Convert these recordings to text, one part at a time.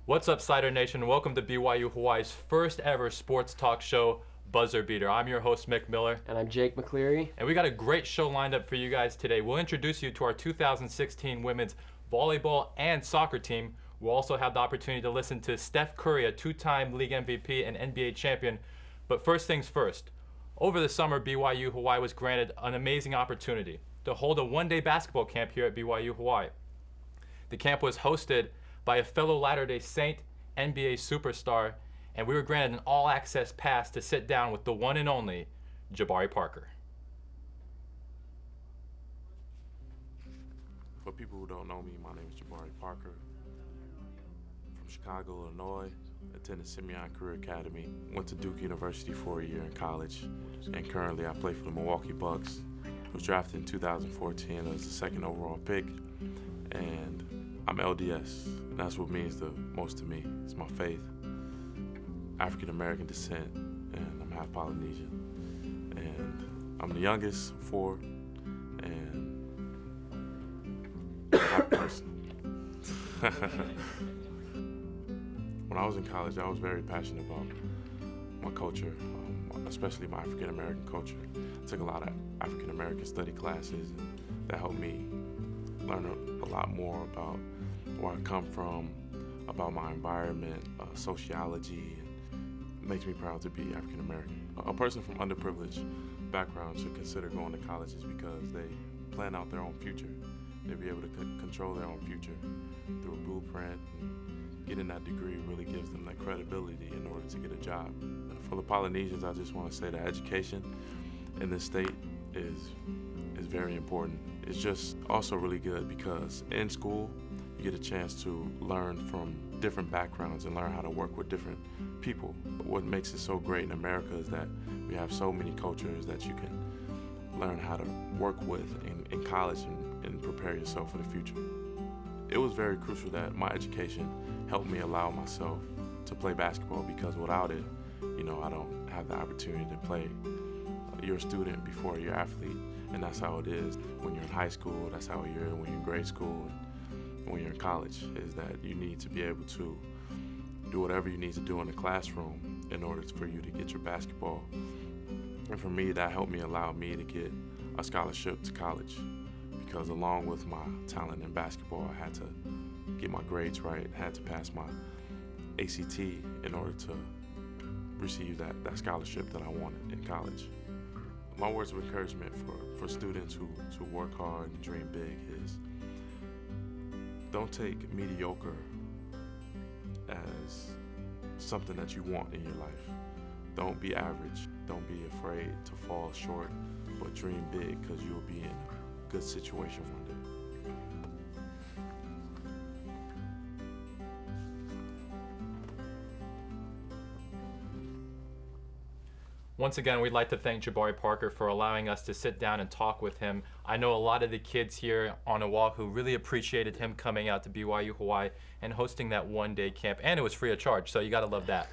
What's up, Cider Nation? Welcome to BYU Hawaii's first ever sports talk show, Buzzer Beater. I'm your host, Mick Miller. And I'm Jake McCleary. And we got a great show lined up for you guys today. We'll introduce you to our 2016 women's volleyball and soccer team. We'll also have the opportunity to listen to Steph Curry, a two-time league MVP and NBA champion. But first things first, over the summer, BYU Hawaii was granted an amazing opportunity to hold a one-day basketball camp here at BYU Hawaii. The camp was hosted by a fellow Latter-day Saint NBA superstar, and we were granted an all-access pass to sit down with the one and only Jabari Parker. For people who don't know me, my name is Jabari Parker. From Chicago, Illinois, attended Simeon Career Academy, went to Duke University for a year in college, and currently I play for the Milwaukee Bucks. Was drafted in 2014 as the second overall pick, and I'm LDS, and that's what means the most to me. It's my faith, African American descent, and I'm half Polynesian. And I'm the youngest, 4, and I'm a happy person. When I was in college, I was very passionate about my culture, especially my African American culture. I took a lot of African American study classes, and that helped me learn a lot more about where I come from, about my environment, sociology, and it makes me proud to be African American. A person from underprivileged background should consider going to colleges because they plan out their own future. They'll be able to control their own future through a blueprint, and getting that degree really gives them that credibility in order to get a job. For the Polynesians, I just want to say that education in this state is very important. It's just also really good because in school, you get a chance to learn from different backgrounds and learn how to work with different people. What makes it so great in America is that we have so many cultures that you can learn how to work with in college and prepare yourself for the future. It was very crucial that my education helped me allow myself to play basketball because without it, I don't have the opportunity to play. You're a student before you're an athlete, and that's how it is when you're in high school, that's how you're when you're in grade school, and when you're in college, is that you need to be able to do whatever you need to do in the classroom in order for you to get your basketball. And for me, that helped me allow me to get a scholarship to college because along with my talent in basketball, I had to get my grades right, I had to pass my ACT in order to receive that scholarship that I wanted in college. My words of encouragement for students who work hard and dream big is don't take mediocre as something that you want in your life. Don't be average. Don't be afraid to fall short, but dream big because you'll be in a good situation one day. Once again, we'd like to thank Jabari Parker for allowing us to sit down and talk with him. I know a lot of the kids here on Oahu really appreciated him coming out to BYU Hawaii and hosting that one-day camp, and it was free of charge, so you gotta love that.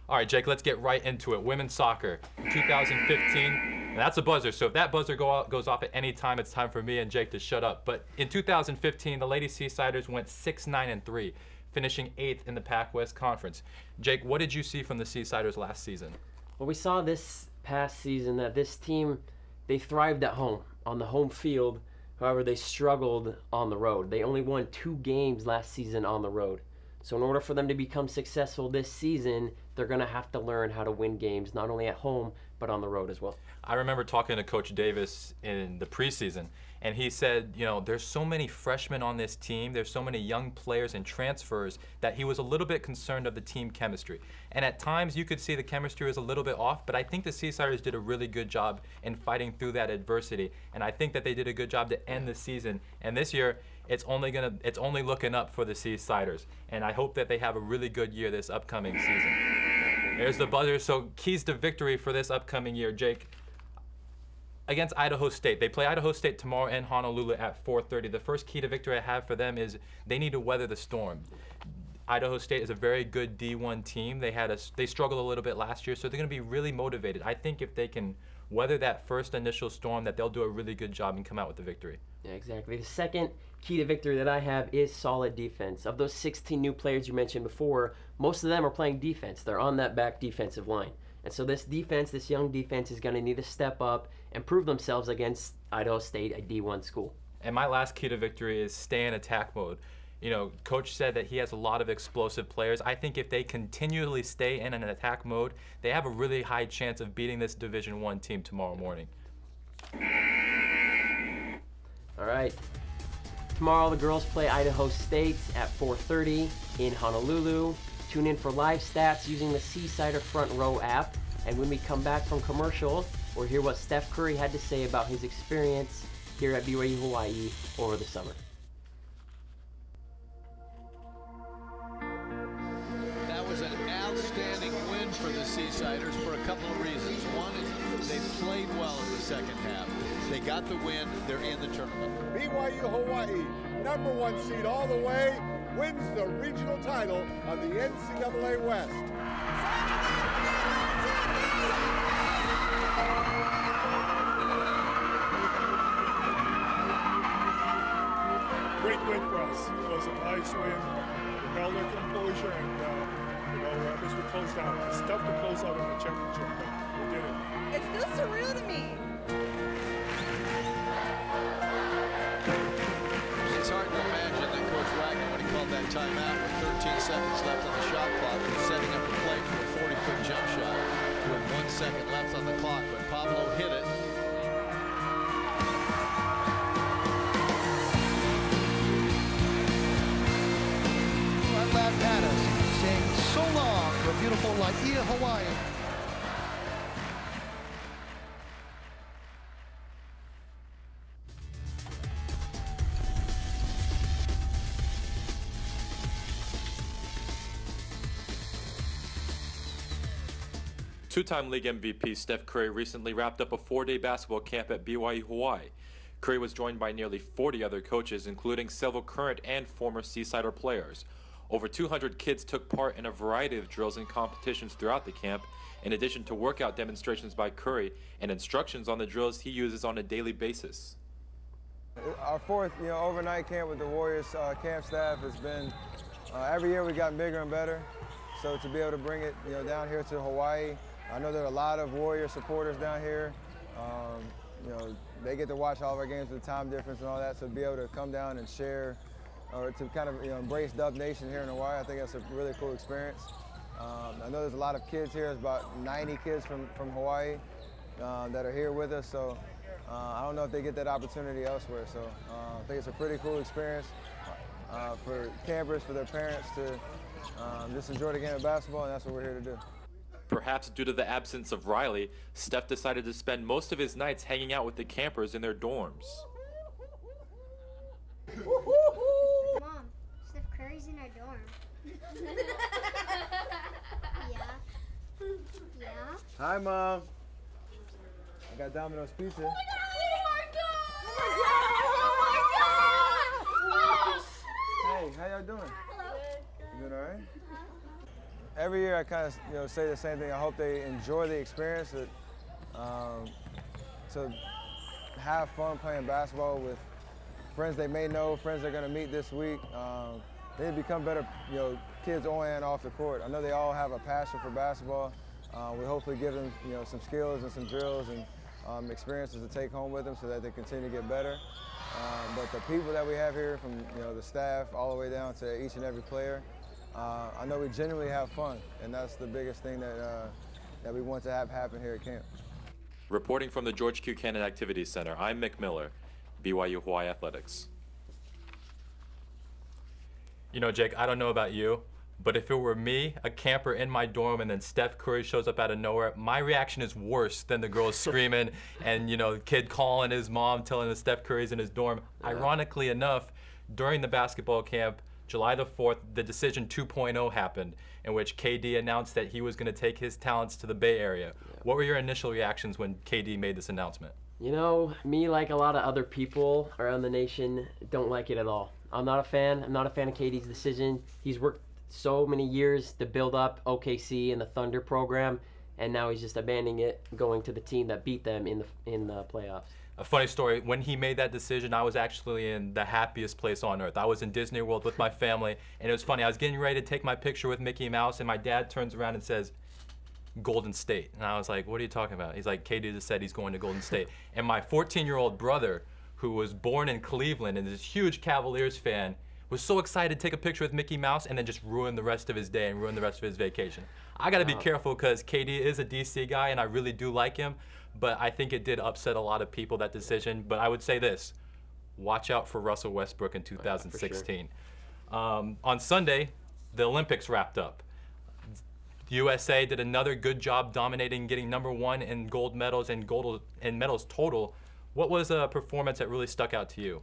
All right, Jake, let's get right into it. Women's soccer, 2015, and that's a buzzer, so if that buzzer goes off at any time, it's time for me and Jake to shut up. But in 2015, the Lady Seasiders went 6-9-3, finishing 8th in the Pac-West Conference. Jake, what did you see from the Seasiders last season? Well, we saw this past season that this team, they thrived at home, on the home field. However, they struggled on the road. They only won 2 games last season on the road. So in order for them to become successful this season, they're going to have to learn how to win games, not only at home, but on the road as well. I remember talking to Coach Davis in the preseason, and he said, there's so many freshmen on this team, there's so many young players and transfers that he was a little bit concerned of the team chemistry. And at times you could see the chemistry was a little bit off, but I think the Seasiders did a really good job in fighting through that adversity. And I think that they did a good job to end the season. And this year, it's only looking up for the Seasiders. And I hope that they have a really good year this upcoming season. There's the buzzer. So keys to victory for this upcoming year, Jake. Against Idaho State. They play Idaho State tomorrow in Honolulu at 4:30. The first key to victory I have for them is they need to weather the storm. Idaho State is a very good D1 team. They struggled a little bit last year, so they're going to be really motivated. I think if they can weather that first initial storm, that they'll do a really good job and come out with the victory. Yeah, exactly. The second key to victory that I have is solid defense. Of those 16 new players you mentioned before, most of them are playing defense. They're on that back defensive line. And so this defense, this young defense, is going to need to step up and prove themselves against Idaho State, a D1 school. And my last key to victory is stay in attack mode. You know, Coach said that he has a lot of explosive players. I think if they continually stay in an attack mode, they have a really high chance of beating this Division I team tomorrow morning. All right. Tomorrow the girls play Idaho State at 4:30 in Honolulu. Tune in for live stats using the Seasider Front Row app. And when we come back from commercial, we'll hear what Steph Curry had to say about his experience here at BYU Hawaii over the summer. That was an outstanding win for the Seasiders for a couple of reasons. One is they played well in the second half. They got the win. They're in the tournament. BYU Hawaii, #1 seed all the way, wins the regional title of the NCAA West. Great win for us. It was a nice win. We held our composure, and at least we closed out. It's tough to close out in the championship, but we did it. It's still surreal to me. It's hard to imagine that Coach Wagner, when he called that timeout with 13 seconds left on the shot clock, was setting up a play for a 40-foot jump shot with 1 second left on the clock. But Pablo hit it. Laughed at us, saying so long for beautiful Laie, Hawaii. Two-time league MVP Steph Curry recently wrapped up a 4-day basketball camp at BYU Hawaii. Curry was joined by nearly 40 other coaches, including several current and former Seasider players. Over 200 kids took part in a variety of drills and competitions throughout the camp, in addition to workout demonstrations by Curry and instructions on the drills he uses on a daily basis. Our fourth, overnight camp with the Warriors camp staff has been, every year we've gotten bigger and better. So to be able to bring it, down here to Hawaii, I know there are a lot of Warrior supporters down here. They get to watch all of our games with the time difference and all that, so to be able to come down and share, or to kind of embrace Dub Nation here in Hawaii, I think that's a really cool experience. I know there's a lot of kids here. There's about 90 kids from Hawaii that are here with us, so I don't know if they get that opportunity elsewhere. So I think it's a pretty cool experience for campers, for their parents to just enjoy the game of basketball, and that's what we're here to do. Perhaps due to the absence of Riley, Steph decided to spend most of his nights hanging out with the campers in their dorms. Mom, Steph Curry's in our dorm. Yeah. Yeah. Hi, Mom. I got Domino's Pizza. Oh my God! Hey, how y'all doing? Hello. You doing all right? Every year I kind of say the same thing. I hope they enjoy the experience, to have fun playing basketball with friends they may know, friends they're going to meet this week. They become better, kids on and off the court. I know they all have a passion for basketball. We hopefully give them, some skills and some drills and experiences to take home with them so that they continue to get better. But the people that we have here, from the staff all the way down to each and every player, I know we genuinely have fun, and that's the biggest thing that we want to have happen here at camp. Reporting from the George Q. Cannon Activities Center, I'm Mick Miller, BYU Hawaii Athletics. Jake, I don't know about you, but if it were me, a camper in my dorm, and then Steph Curry shows up out of nowhere, my reaction is worse than the girls screaming and, the kid calling his mom, telling that Steph Curry's in his dorm. Yeah. Ironically enough, during the basketball camp, July the 4th, the Decision 2.0 happened, in which KD announced that he was going to take his talents to the Bay Area. Yeah. What were your initial reactions when KD made this announcement? Me, like a lot of other people around the nation, don't like it at all. I'm not a fan. I'm not a fan of KD's decision. He's worked so many years to build up OKC and the Thunder program, and now he's just abandoning it, going to the team that beat them in the playoffs. A funny story, when he made that decision, I was actually in the happiest place on earth. I was in Disney World with my family, and it was funny. I was getting ready to take my picture with Mickey Mouse, and my dad turns around and says, Golden State. And I was like, what are you talking about? He's like, KD just said he's going to Golden State. And my 14-year-old brother, who was born in Cleveland and is a huge Cavaliers fan, was so excited to take a picture with Mickey Mouse and then just ruin the rest of his day and ruin the rest of his vacation. I got to be careful because KD is a DC guy and I really do like him, but I think it did upset a lot of people, that decision. But I would say this, watch out for Russell Westbrook in 2016. On Sunday, the Olympics wrapped up. The USA did another good job dominating, getting #1 in gold medals and medals total. What was a performance that really stuck out to you?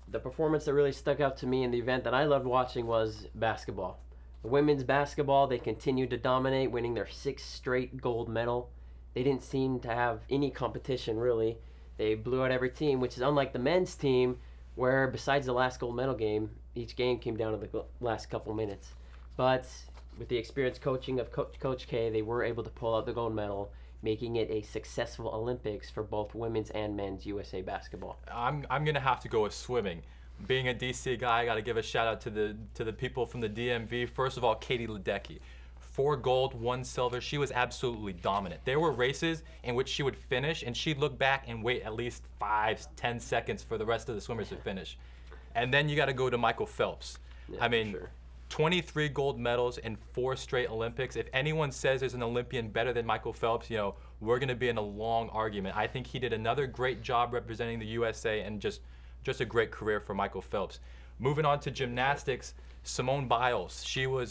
The performance that really stuck out to me in the event that I loved watching was basketball. The women's basketball, they continued to dominate, winning their 6th straight gold medal. They didn't seem to have any competition, really. They blew out every team, which is unlike the men's team, where besides the last gold medal game, each game came down to the last couple minutes. But with the experienced coaching of Coach K, they were able to pull out the gold medal, making it a successful Olympics for both women's and men's USA basketball. I'm gonna have to go with swimming. Being a DC guy, I gotta give a shout out to the people from the DMV. First of all, Katie Ledecky. 4 gold, 1 silver. She was absolutely dominant. There were races in which she would finish and she'd look back and wait at least 5-10 seconds for the rest of the swimmers to finish. And then you gotta go to Michael Phelps. Yeah, I mean, sure. 23 gold medals in 4 straight Olympics. If anyone says there's an Olympian better than Michael Phelps, you know, we're going to be in a long argument. I think he did another great job representing the USA and just a great career for Michael Phelps. Moving on to gymnastics, Simone Biles.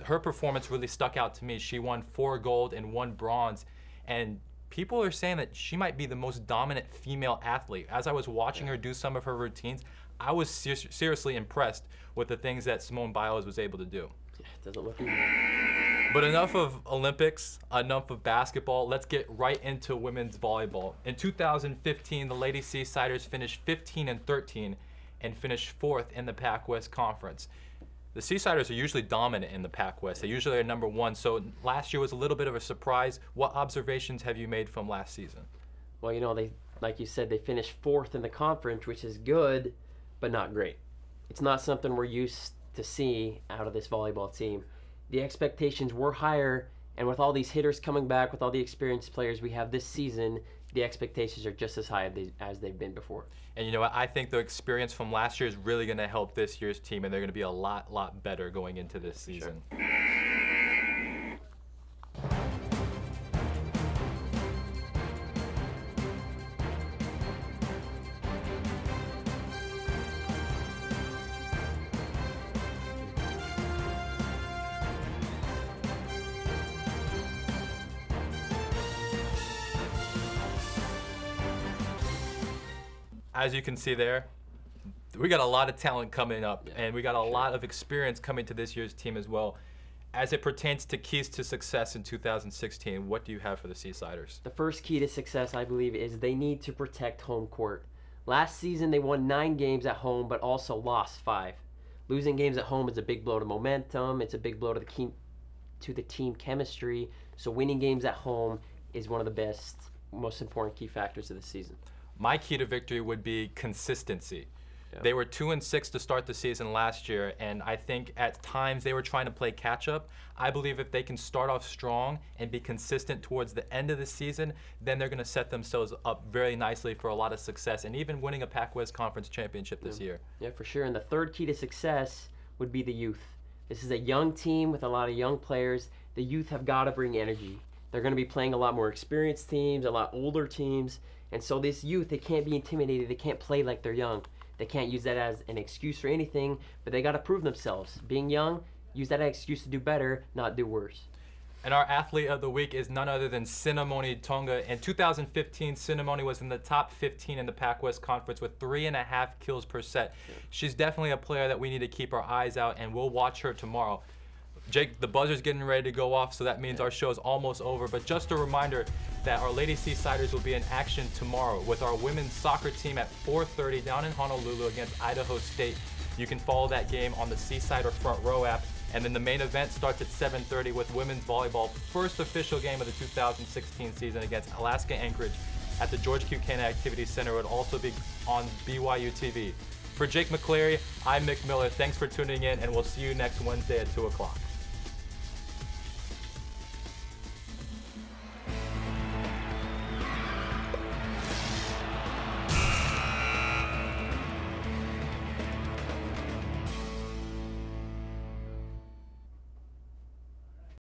Her performance really stuck out to me. She won 4 gold and 1 bronze, and people are saying that she might be the most dominant female athlete. As I was watching her do some of her routines, I was seriously impressed with the things that Simone Biles was able to do. Yeah, it doesn't look easy. But enough of Olympics, enough of basketball. Let's get right into women's volleyball. In 2015, the Lady Seasiders finished 15-13 and finished 4th in the Pac-West Conference. The Seasiders are usually dominant in the Pac-West. They usually are #1, so last year was a little bit of a surprise. What observations have you made from last season? Well, you know, like you said, they finished 4th in the conference, which is good, but not great. It's not something we're used to see out of this volleyball team. The expectations were higher, and with all these hitters coming back, with all the experienced players we have this season, the expectations are just as high as they've been before. And you know what? I think the experience from last year is really going to help this year's team, and they're going to be a lot better going into this season. Sure. As you can see there, we got a lot of talent coming up, and we got a lot of experience coming to this year's team as well. As it pertains to keys to success in 2016, what do you have for the Seasiders? The first key to success, I believe, is they need to protect home court. Last season, they won 9 games at home, but also lost 5. Losing games at home is a big blow to momentum. It's a big blow to the team chemistry. So winning games at home is one of the best, most important key factors of the season. My key to victory would be consistency. Yeah. They were 2-6 to start the season last year, and I think at times they were trying to play catch up. I believe if they can start off strong and be consistent towards the end of the season, then they're going to set themselves up very nicely for a lot of success and even winning a Pac-West Conference championship this year. Yeah, for sure. And the third key to success would be the youth. This is a young team with a lot of young players. The youth have got to bring energy. They're going to be playing a lot more experienced teams, a lot older teams. And so this youth, they can't be intimidated. They can't play like they're young. They can't use that as an excuse for anything, but they got to prove themselves. Being young, use that as an excuse to do better, not do worse. And our athlete of the week is none other than Sinamoni Tonga. In 2015, Sinamoni was in the top 15 in the Pac-West Conference with 3.5 kills per set. She's definitely a player that we need to keep our eyes out, and we'll watch her tomorrow. Jake, the buzzer's getting ready to go off, so that means our show is almost over. But just a reminder that our Lady Seasiders will be in action tomorrow with our women's soccer team at 4:30 down in Honolulu against Idaho State. You can follow that game on the Seasider Front Row app. And then the main event starts at 7:30 with women's volleyball, first official game of the 2016 season against Alaska Anchorage at the George Q. Cannon Activity Center. It will also be on BYU TV. For Jake McCleary, I'm Mick Miller. Thanks for tuning in, and we'll see you next Wednesday at 2 o'clock.